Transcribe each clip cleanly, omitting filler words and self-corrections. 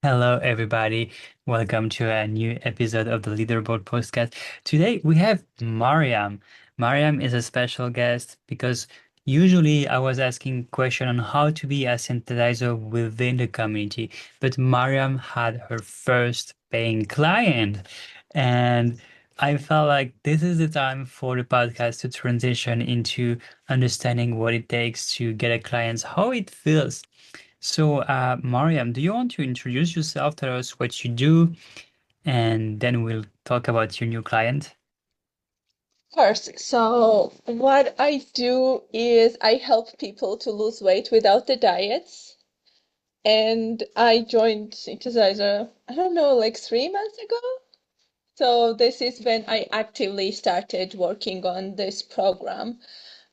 Hello, everybody. Welcome to a new episode of the Leaderboard podcast. Today we have Mariam. Mariam is a special guest because usually I was asking question on how to be a synthesizer within the community, but Mariam had her first paying client, and I felt like this is the time for the podcast to transition into understanding what it takes to get a client, how it feels. So, Mariam, do you want to introduce yourself, tell us what you do, and then we'll talk about your new client? First, so what I do is I help people to lose weight without the diets. And I joined Synthesizer, I don't know, like 3 months ago. So this is when I actively started working on this program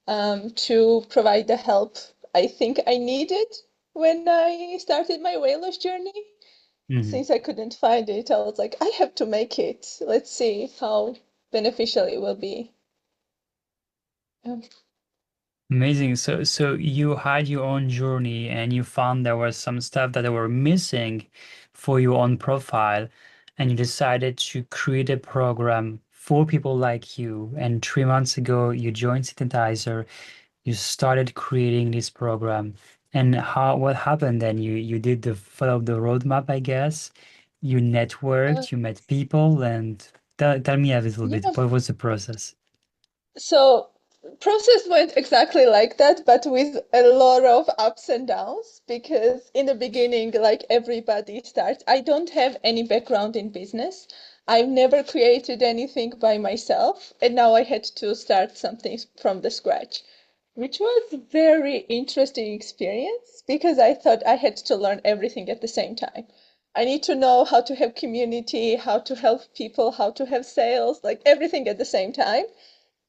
to provide the help I think I needed when I started my weight loss journey. Mhm. Since I couldn't find it, I was like, I have to make it. Let's see how beneficial it will be. Um, Amazing. So you had your own journey and you found there was some stuff that were missing for your own profile, and you decided to create a program for people like you. And 3 months ago, you joined Synthesizer. You started creating this program. And what happened then? You did the follow the roadmap, I guess. You uh, networked, you met people, and tell me a little bit, yeah, what was the process? so process went exactly like that, but with a lot of ups and downs because in the beginning, like everybody starts, I don't have any background in business. I've never created anything by myself, and now I had to start something from the scratch, which was a very interesting experience because I thought I had to learn everything at the same time. I need to know how to have community, how to help people, how to have sales, like everything at the same time.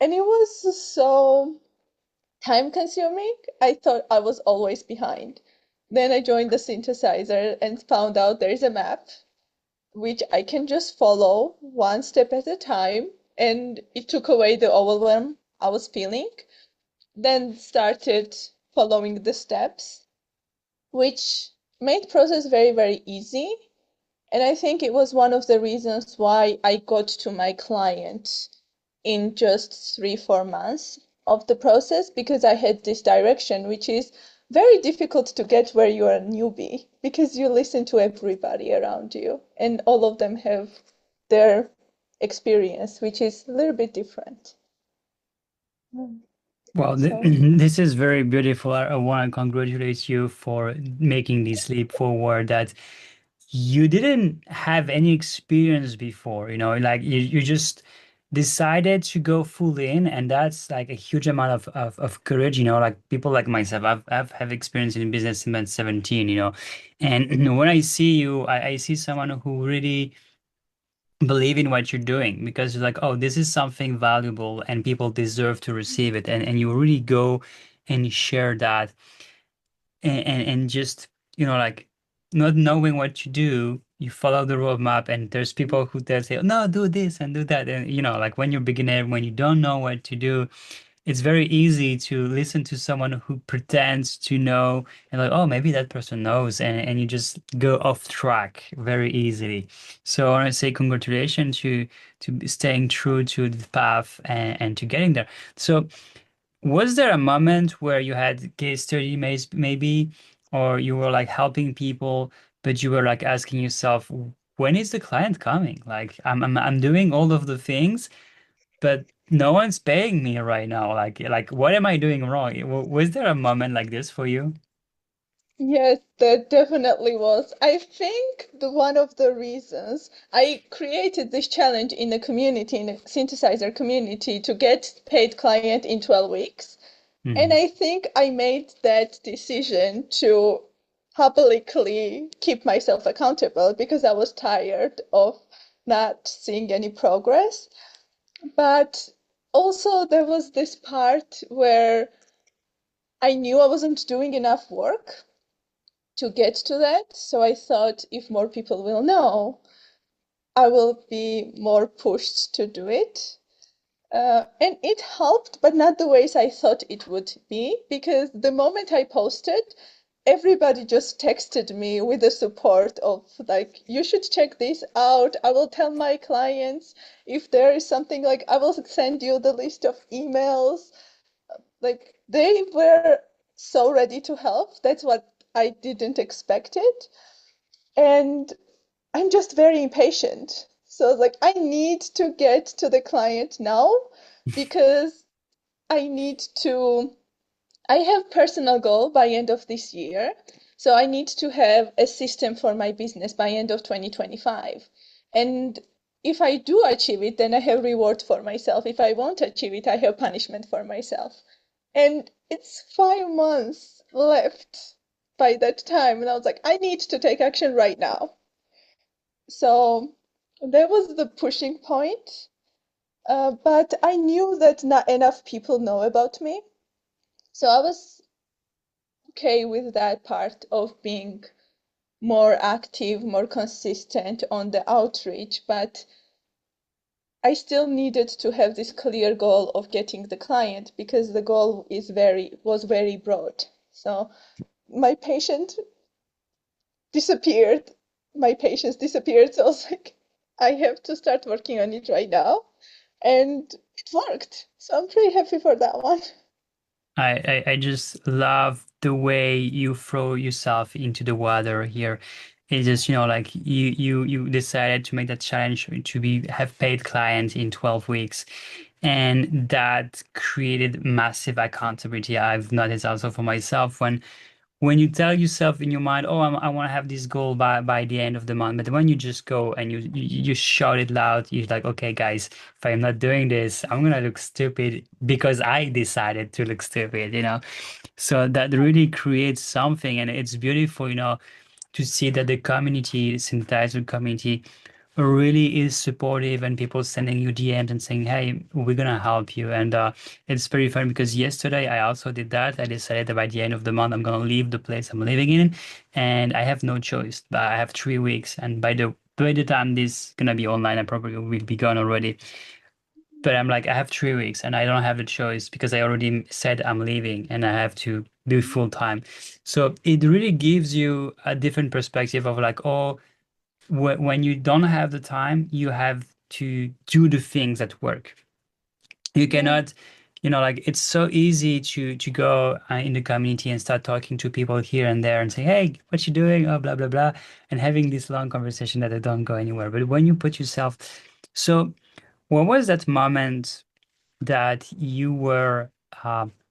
And it was so time consuming. I thought I was always behind. Then I joined the synthesizer and found out there is a map which I can just follow one step at a time. And it took away the overwhelm I was feeling. Then started following the steps, which made process very, very easy. And I think it was one of the reasons why I got to my client in just 3, 4 months of the process because I had this direction, which is very difficult to get where you are a newbie because you listen to everybody around you and all of them have their experience, which is a little bit different. Mm. Well, So, this is very beautiful. I want to congratulate you for making this leap forward that you didn't have any experience before, like you just decided to go full in, and that's like a huge amount of courage, like people like myself, I've have experience in business since 17, and when I see you, I see someone who really believe in what you're doing because you're like, oh, this is something valuable and people deserve to receive it. And you really go and share that and just, like not knowing what to do, you follow the roadmap and there's people who they say, no, do this and do that. And, like when you're beginner, when you don't know what to do, it's very easy to listen to someone who pretends to know and like, oh, maybe that person knows, and you just go off track very easily. So I want to say congratulations to staying true to the path and to getting there. So was there a moment where you had case study maybe, or you were like helping people, but you were like asking yourself, when is the client coming? Like I'm doing all of the things, but no one's paying me right now. Like what am I doing wrong? Was there a moment like this for you? yes, there definitely was. I think the one of the reasons I created this challenge in the community, in the synthesizer community, to get paid client in 12 weeks. And Hmm. I think I made that decision to publicly keep myself accountable because I was tired of not seeing any progress. But also, there was this part where I knew I wasn't doing enough work to get to that. So I thought if more people will know, I will be more pushed to do it. And it helped, but not the ways I thought it would be, because the moment I posted, everybody just texted me with the support of like, you should check this out. I will tell my clients if there is something, like I will send you the list of emails. Like they were so ready to help. That's what I didn't expect it. And I'm just very impatient. So like I need to get to the client now because I need to I have personal goal by end of this year. So I need to have a system for my business by end of 2025. And if I do achieve it, then I have reward for myself. If I won't achieve it, I have punishment for myself. And it's 5 months left by that time. And I was like, I need to take action right now. So that was the pushing point. But I knew that not enough people know about me. So I was okay with that part of being more active, more consistent on the outreach, but I still needed to have this clear goal of getting the client because the goal was very broad. So my patient disappeared. My patients disappeared. So I was like, I have to start working on it right now. And it worked. So I'm pretty happy for that one. I just love the way you throw yourself into the water here. It's just, like you decided to make that challenge to be have paid clients in 12 weeks. And that created massive accountability. I've noticed also for myself when you tell yourself in your mind, oh, I want to have this goal by the end of the month, but when you just go and you shout it loud, you're like, okay, guys, if I'm not doing this, I'm gonna look stupid because I decided to look stupid, So that really creates something, and it's beautiful, to see that the community, the synthesizer community, really is supportive and people sending you DMs and saying, "Hey, we're gonna help you." And it's very fun because yesterday I also did that. I decided that by the end of the month I'm gonna leave the place I'm living in, and I have no choice. But I have 3 weeks, and by the time this is gonna be online, I probably will be gone already. But I'm like, I have 3 weeks, and I don't have the choice because I already said I'm leaving, and I have to do full time. So it really gives you a different perspective of like, oh, when you don't have the time, you have to do the things that work. You Yeah. cannot, like it's so easy to go in the community and start talking to people here and there and say, "Hey, what you doing?" Oh, blah blah blah, and having this long conversation that they don't go anywhere. But when you put yourself, so what was that moment that you were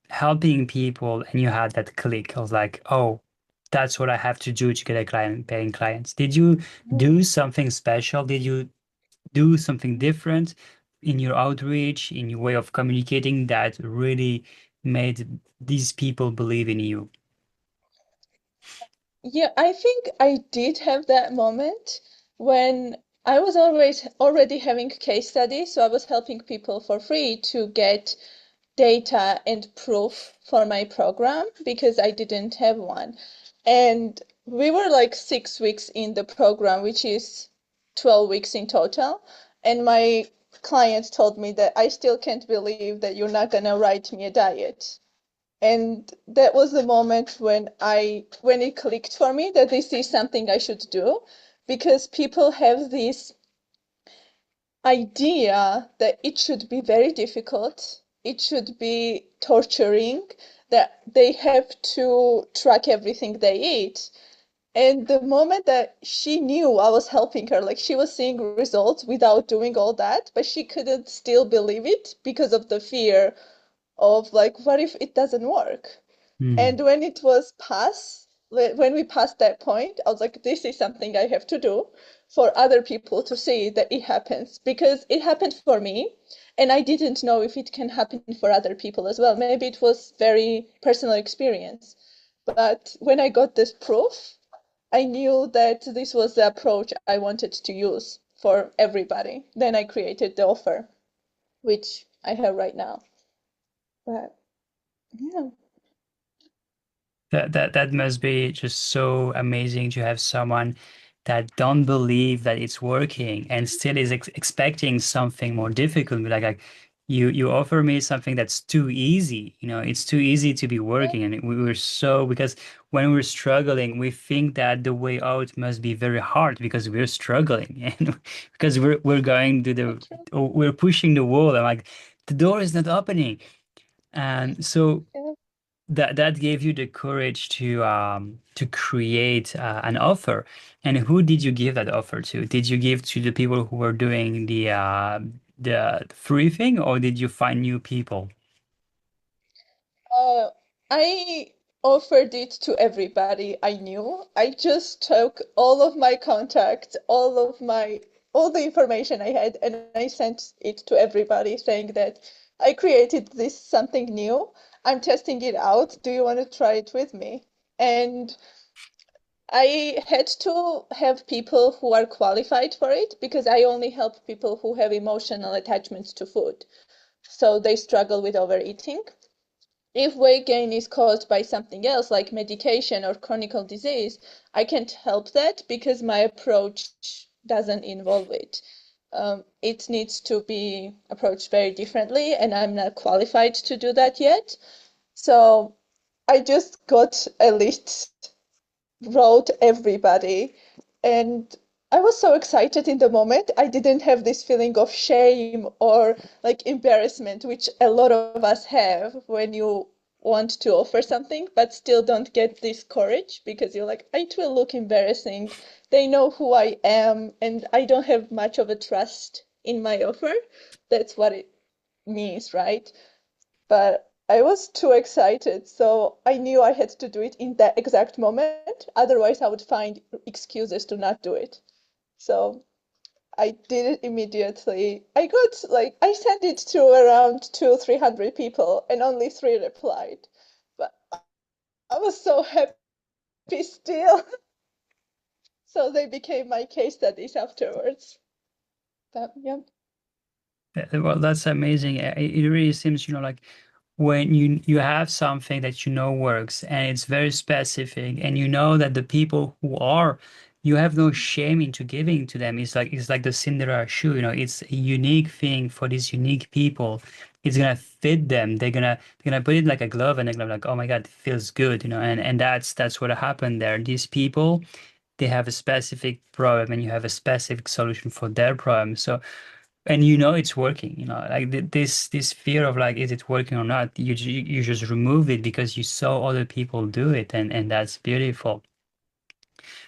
helping people and you had that click? I was like, oh, that's what I have to do to get a client, paying clients. Did you do something special? Did you do something different in your outreach, in your way of communicating that really made these people believe in you? Yeah, I think I did have that moment when I was always already having case studies, so I was helping people for free to get data and proof for my program because I didn't have one. And we were like 6 weeks in the program, which is 12 weeks in total. And my client told me that I still can't believe that you're not gonna write me a diet. And that was the moment when it clicked for me that this is something I should do because people have this idea that it should be very difficult, it should be torturing, that they have to track everything they eat. And the moment that she knew I was helping her, like she was seeing results without doing all that, but she couldn't still believe it because of the fear of like, what if it doesn't work? Hmm. And when it was past, when we passed that point, I was like, this is something I have to do for other people to see that it happens because it happened for me. And I didn't know if it can happen for other people as well. Maybe it was very personal experience. But when I got this proof, I knew that this was the approach I wanted to use for everybody. Then I created the offer, which I have right now. But yeah. That must be just so amazing to have someone that don't believe that it's working and still is expecting something more difficult. Like you offer me something that's too easy. It's too easy to be working, and we were so because when we're struggling, we think that the way out must be very hard because we're struggling and because we're going to the True. we're pushing the wall and like the door is not opening. And so Yeah. that gave you the courage to create an offer. And who did you give that offer to? Did you give to the people who were doing the free thing, or did you find new people? Uh, I offered it to everybody I knew. I just took all of my contacts, all the information I had, and I sent it to everybody saying that I created this something new. I'm testing it out. Do you want to try it with me? And I had to have people who are qualified for it because I only help people who have emotional attachments to food. So they struggle with overeating. If weight gain is caused by something else, like medication or chronic disease, I can't help that because my approach doesn't involve it. It needs to be approached very differently, and I'm not qualified to do that yet. So I just got a list, wrote everybody, and I was so excited in the moment. I didn't have this feeling of shame or like embarrassment, which a lot of us have when you want to offer something, but still don't get this courage because you're like, it will look embarrassing. They know who I am, and I don't have much of a trust in my offer. That's what it means, right? But I was too excited, so I knew I had to do it in that exact moment. Otherwise, I would find excuses to not do it. So I did it immediately. I sent it to around 300 people, and only three replied. But I was so happy still. So they became my case studies afterwards. But yeah. Well, that's amazing. It really seems, like when you have something that you know works and it's very specific, and you know that the people who are, you have no shame into giving to them. It's like the Cinderella shoe, it's a unique thing for these unique people. It's gonna fit them. They're gonna put it like a glove, and they're gonna be like, oh my God, it feels good, and that's what happened there. These people, they have a specific problem, and you have a specific solution for their problem. So, and it's working, like this fear of like, is it working or not? You just remove it because you saw other people do it, and that's beautiful.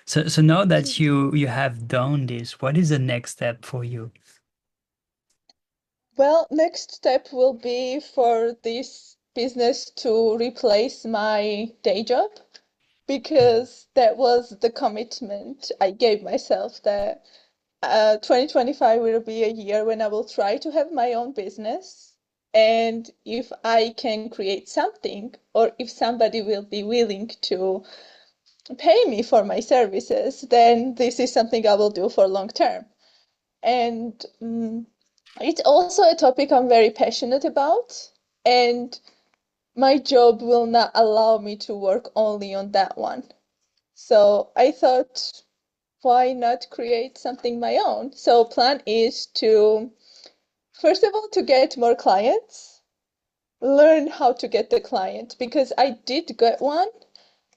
So now that you have done this, what is the next step for you? Well, next step will be for this business to replace my day job because that was the commitment I gave myself that 2025 will be a year when I will try to have my own business. And if I can create something, or if somebody will be willing to pay me for my services, then this is something I will do for long term. And it's also a topic I'm very passionate about. And my job will not allow me to work only on that one. So I thought, why not create something my own? So plan is to, first of all, to get more clients, learn how to get the client because I did get one,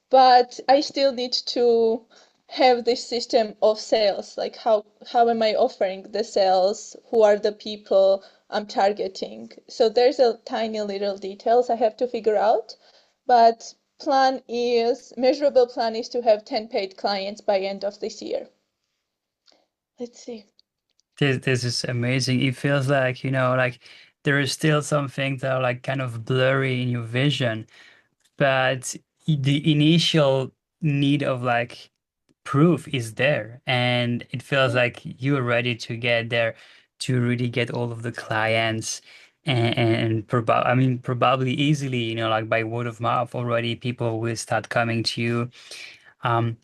but I still need to have this system of sales. Like how am I offering the sales? Who are the people I'm targeting? So there's a tiny little details I have to figure out. But measurable plan is to have 10 paid clients by end of this year. Let's see. This is amazing. It feels like, like there is still some things that are like kind of blurry in your vision, but the initial need of like proof is there, and it feels Yeah. like you're ready to get there, to really get all of the clients, and probably easily, like by word of mouth already people will start coming to you. um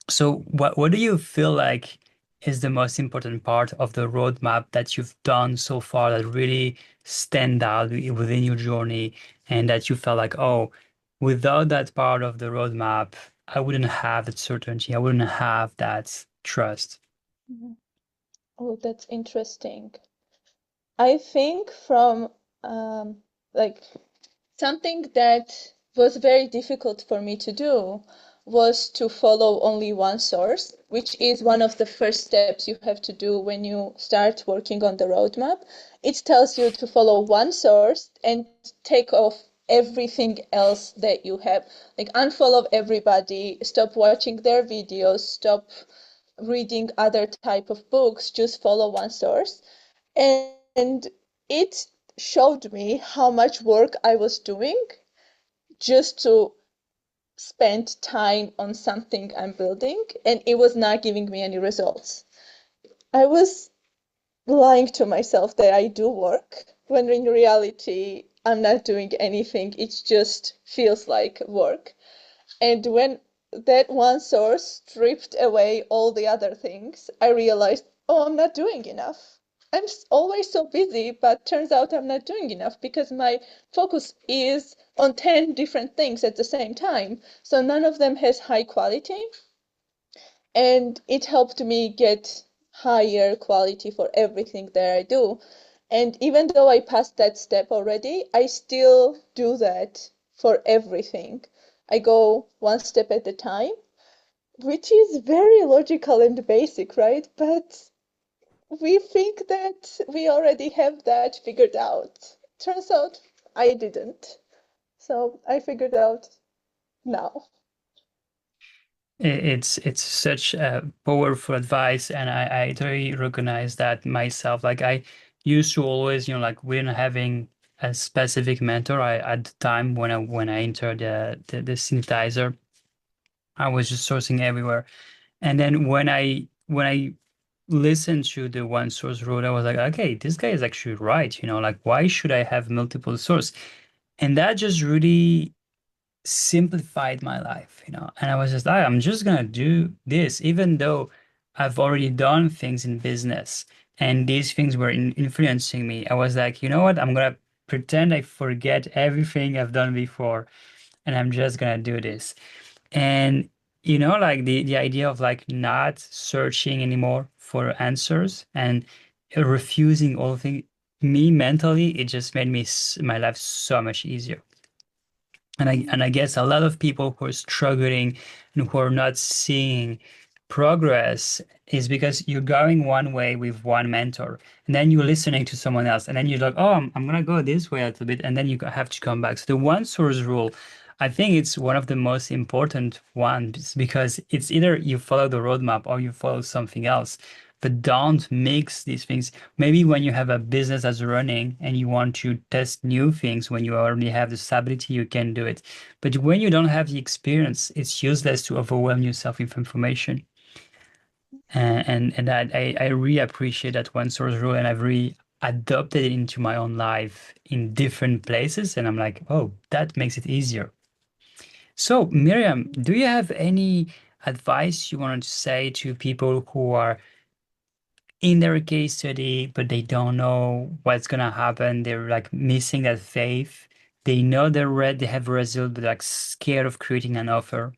so what do you feel like is the most important part of the roadmap that you've done so far that really stand out within your journey, and that you felt like, oh, without that part of the roadmap, I wouldn't have that certainty, I wouldn't have that trust. Mhm. Oh, that's interesting. I think from um, like something that was very difficult for me to do was to follow only one source, which is one of the first steps you have to do when you start working on the roadmap. It tells you to follow one source and take off everything else that you have. Like unfollow everybody, stop watching their videos, stop reading other type of books, just follow one source. And it showed me how much work I was doing just to spend time on something I'm building, and it was not giving me any results. I was lying to myself that I do work, when in reality, I'm not doing anything. It just feels like work. And when that one source stripped away all the other things, I realized, oh, I'm not doing enough. I'm always so busy, but turns out I'm not doing enough because my focus is on 10 different things at the same time. So none of them has high quality. And it helped me get higher quality for everything that I do. And even though I passed that step already, I still do that for everything. I go one step at a time, which is very logical and basic, right? But we think that we already have that figured out. Turns out I didn't. So I figured out now. It's such powerful advice, and I totally recognize that myself. Like I used to always, like when having a specific mentor, I at the time when I entered the synthesizer, I was just sourcing everywhere. And then when I listened to the one source rule, I was like, okay, this guy is actually right. Like why should I have multiple source? And that just really simplified my life. And I was just like, I'm just gonna do this, even though I've already done things in business and these things were influencing me. I was like, you know what? I'm gonna pretend I forget everything I've done before, and I'm just gonna do this. And like the idea of like not searching anymore for answers and refusing all things, me mentally, it just made my life so much easier. And I guess a lot of people who are struggling and who are not seeing progress is because you're going one way with one mentor, and then you're listening to someone else, and then you're like, oh, I'm gonna go this way a little bit, and then you have to come back. So the one source rule, I think it's one of the most important ones because it's either you follow the roadmap or you follow something else. But don't mix these things. Maybe when you have a business that's running and you want to test new things, when you already have the stability, you can do it. But when you don't have the experience, it's useless to overwhelm yourself with information. And I really appreciate that one source rule, and I've really adopted it into my own life in different places. And I'm like, oh, that makes it easier. So, Miriam, do you have any advice you wanted to say to people who are in their case study, but they don't know what's gonna happen? They're like missing that faith. They know they have a result, but like scared of creating an offer.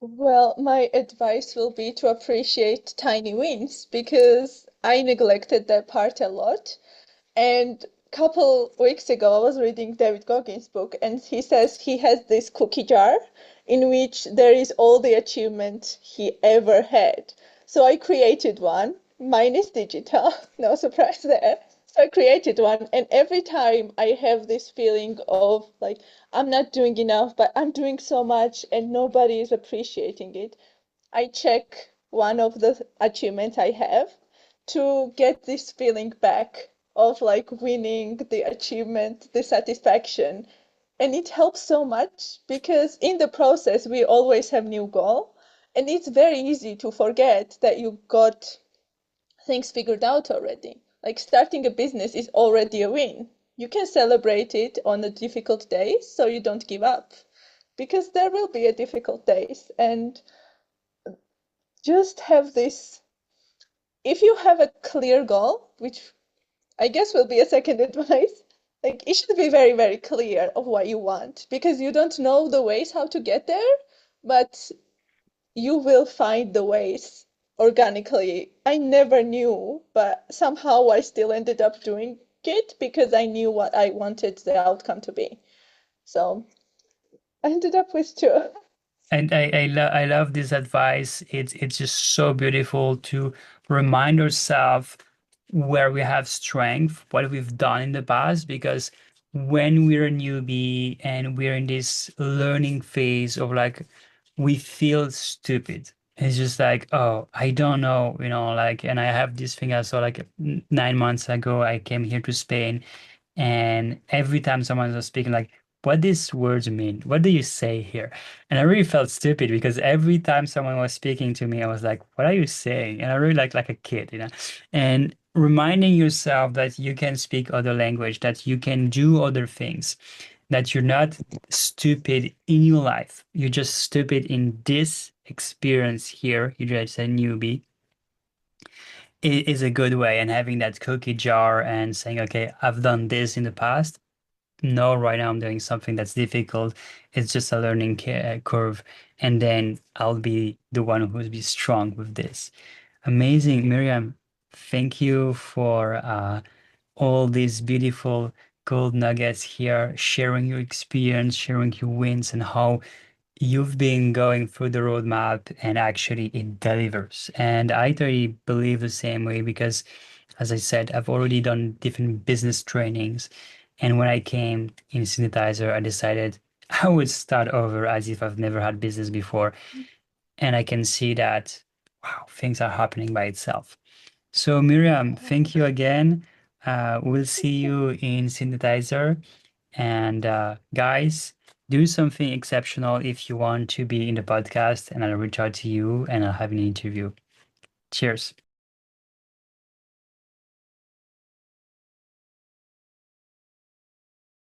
Well, my advice will be to appreciate tiny wins because I neglected that part a lot. And couple weeks ago, I was reading David Goggins' book, and he says he has this cookie jar in which there is all the achievement he ever had. So I created one. Mine is digital, no surprise there. So I created one, and every time I have this feeling of like I'm not doing enough, but I'm doing so much and nobody is appreciating it, I check one of the achievements I have to get this feeling back of like winning the achievement, the satisfaction. And it helps so much because in the process, we always have new goal. And it's very easy to forget that you got things figured out already. Like starting a business is already a win. You can celebrate it on the difficult days so you don't give up because there will be a difficult days. And just have this, if you have a clear goal, which I guess will be a second advice, like it should be very, very clear of what you want because you don't know the ways how to get there, but you will find the ways organically. I never knew, but somehow I still ended up doing it because I knew what I wanted the outcome to be. So I ended up with two. And I love this advice. It's just so beautiful to remind ourselves where we have strength, what we've done in the past, because when we're a newbie and we're in this learning phase of like we feel stupid. It's just like, oh, I don't know, like, and I have this thing I saw like 9 months ago, I came here to Spain and every time someone was speaking, like, what these words mean? What do you say here? And I really felt stupid because every time someone was speaking to me, I was like, what are you saying? And I really like a kid. And reminding yourself that you can speak other language, that you can do other things, that you're not stupid in your life. You're just stupid in this experience here. You're just a newbie. It is a good way. And having that cookie jar and saying, okay, I've done this in the past. No, right now I'm doing something that's difficult. It's just a learning curve. And then I'll be the one who'll be strong with this. Amazing, Miriam. Thank you for all these beautiful gold nuggets here, sharing your experience, sharing your wins, and how you've been going through the roadmap and actually it delivers. And I totally believe the same way because, as I said, I've already done different business trainings. And when I came in Synthesizer, I decided I would start over as if I've never had business before. And I can see that, wow, things are happening by itself. So, Miriam, thank you again. We'll see you in Synthesizer. And guys, do something exceptional if you want to be in the podcast, and I'll reach out to you and I'll have an interview. Cheers.